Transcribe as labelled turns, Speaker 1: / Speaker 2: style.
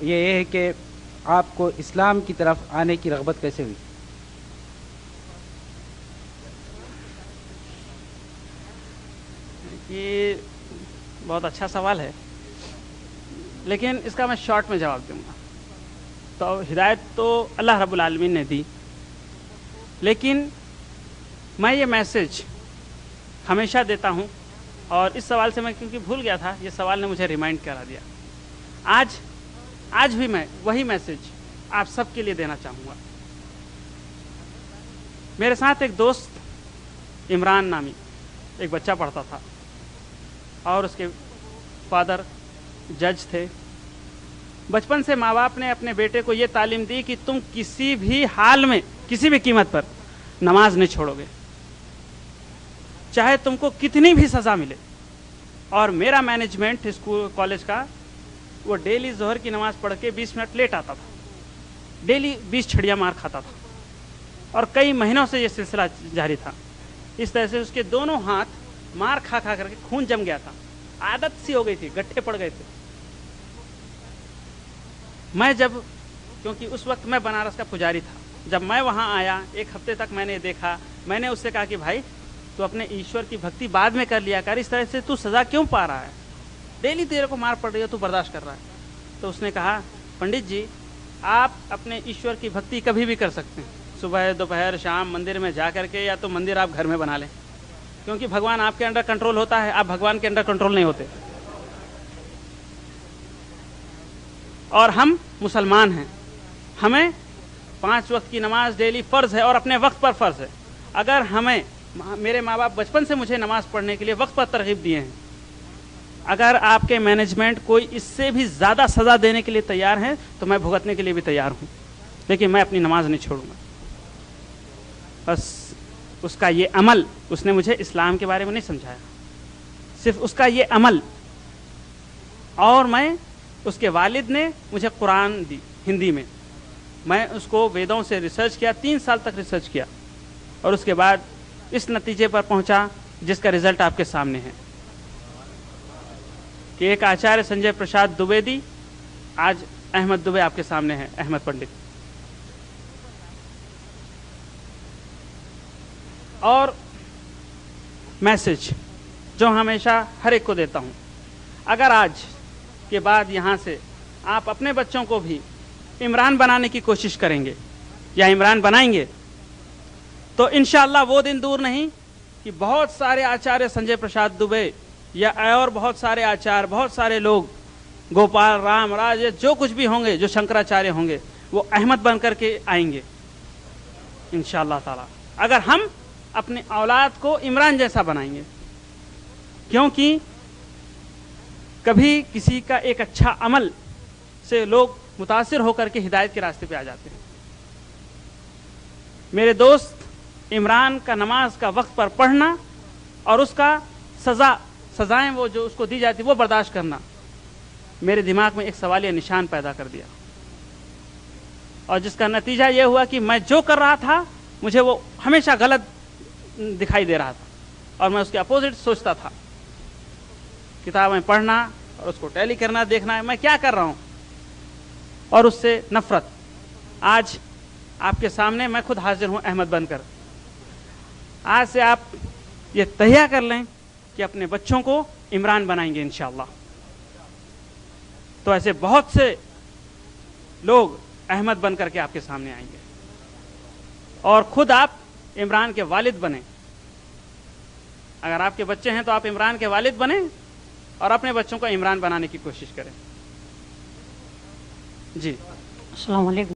Speaker 1: یہ ہے کہ آپ کو اسلام کی طرف آنے کی رغبت کیسے ہوئی؟
Speaker 2: یہ بہت اچھا سوال ہے، لیکن اس کا میں شارٹ میں جواب دوں گا۔ تو ہدایت تو اللہ رب العالمین نے دی، لیکن میں یہ میسج ہمیشہ دیتا ہوں، اور اس سوال سے میں کیونکہ بھول گیا تھا، یہ سوال نے مجھے ریمائنڈ کرا دیا۔ آج بھی میں وہی میسج آپ سب کے لیے دینا چاہوں گا۔ میرے ساتھ ایک دوست عمران نامی ایک بچہ پڑھتا تھا، اور اس کے فادر جج تھے۔ بچپن سے ماں باپ نے اپنے بیٹے کو یہ تعلیم دی کہ تم کسی بھی حال میں، کسی بھی قیمت پر نماز نہیں چھوڑو گے، چاہے تم کو کتنی بھی سزا ملے۔ اور میرا مینجمنٹ اسکول کالج کا، وہ ڈیلی ظہر کی نماز پڑھ کے 20 منٹ لیٹ آتا تھا، ڈیلی 20 چھڑیاں مار کھاتا تھا، اور کئی مہینوں سے یہ سلسلہ جاری تھا۔ اس طرح سے اس کے دونوں ہاتھ مار کھا کر کے خون جم گیا تھا، عادت سی ہو گئی تھی، گٹھے پڑ گئے تھے۔ کیونکہ اس وقت میں بنارس کا پجاری تھا، جب میں وہاں آیا 1 ہفتے تک میں نے دیکھا، میں نے اس سے کہا کہ بھائی تو اپنے ایشور کی بھکتی بعد میں کر لیا کر، اس طرح سے تو سزا کیوں پا رہا ہے؟ ڈیلی تیرے کو مار پڑ رہی ہے، تو برداشت کر رہا ہے۔ تو اس نے کہا پنڈت جی، آپ اپنے ایشور کی بھکتی کبھی بھی کر سکتے ہیں، صبح دوپہر شام مندر میں جا کر کے، یا تو مندر آپ گھر میں بنا لیں، کیونکہ بھگوان آپ کے انڈر کنٹرول ہوتا ہے، آپ بھگوان کے انڈر کنٹرول نہیں ہوتے۔ اور ہم مسلمان ہیں، ہمیں 5 وقت کی نماز ڈیلی فرض ہے، اور اپنے وقت پر فرض ہے۔ اگر میرے ماں باپ بچپن سے مجھے نماز پڑھنے کے لیے وقت پر ترغیب دیے ہیں، اگر آپ کے مینجمنٹ کوئی اس سے بھی زیادہ سزا دینے کے لیے تیار ہے تو میں بھگتنے کے لیے بھی تیار ہوں، لیکن میں اپنی نماز نہیں چھوڑوں گا۔ بس اس کا یہ عمل، اس نے مجھے اسلام کے بارے میں نہیں سمجھایا، صرف اس کا یہ عمل۔ اور اس کے والد نے مجھے قرآن دی ہندی میں اس کو ویدوں سے ریسرچ کیا، 3 سال تک ریسرچ کیا، اور اس کے بعد اس نتیجے پر پہنچا جس کا رزلٹ آپ کے سامنے ہے، کہ ایک آچاریہ سنجے پرساد دویدی، آج احمد دوبے آپ کے سامنے ہے، احمد پنڈت۔ اور میسج جو ہمیشہ ہر ایک کو دیتا ہوں، اگر آج کے بعد یہاں سے آپ اپنے بچوں کو بھی عمران بنانے کی کوشش کریں گے یا عمران بنائیں گے، تو انشاءاللہ وہ دن دور نہیں کہ بہت سارے آچاریہ سنجے پرساد دوبے یا اور بہت سارے آچار، بہت سارے لوگ، گوپال رام راج، جو کچھ بھی ہوں گے، جو شنکراچاریہ ہوں گے، وہ احمد بن کر کے آئیں گے انشاءاللہ تعالی، اگر ہم اپنے اولاد کو عمران جیسا بنائیں گے۔ کیونکہ کبھی کسی کا ایک اچھا عمل سے لوگ متاثر ہو کر کے ہدایت کے راستے پہ آ جاتے ہیں۔ میرے دوست عمران کا نماز کا وقت پر پڑھنا، اور اس کا سزائیں وہ جو اس کو دی جاتی وہ برداشت کرنا، میرے دماغ میں ایک سوالیہ نشان پیدا کر دیا، اور جس کا نتیجہ یہ ہوا کہ میں جو کر رہا تھا مجھے وہ ہمیشہ غلط دکھائی دے رہا تھا، اور میں اس کے اپوزٹ سوچتا تھا۔ کتابیں پڑھنا اور اس کو ٹیلی کرنا، دیکھنا ہے میں کیا کر رہا ہوں، اور اس سے نفرت۔ آج آپ کے سامنے میں خود حاضر ہوں احمد بن کر۔ آج سے آپ یہ تہیہ کر لیں کہ اپنے بچوں کو عمران بنائیں گے انشاءاللہ، تو ایسے بہت سے لوگ احمد بن کر کے آپ کے سامنے آئیں گے، اور خود آپ عمران کے والد بنیں۔ اگر آپ کے بچے ہیں تو آپ عمران کے والد بنیں، اور اپنے بچوں کو عمران بنانے کی کوشش کریں۔ جی
Speaker 3: السلام علیکم۔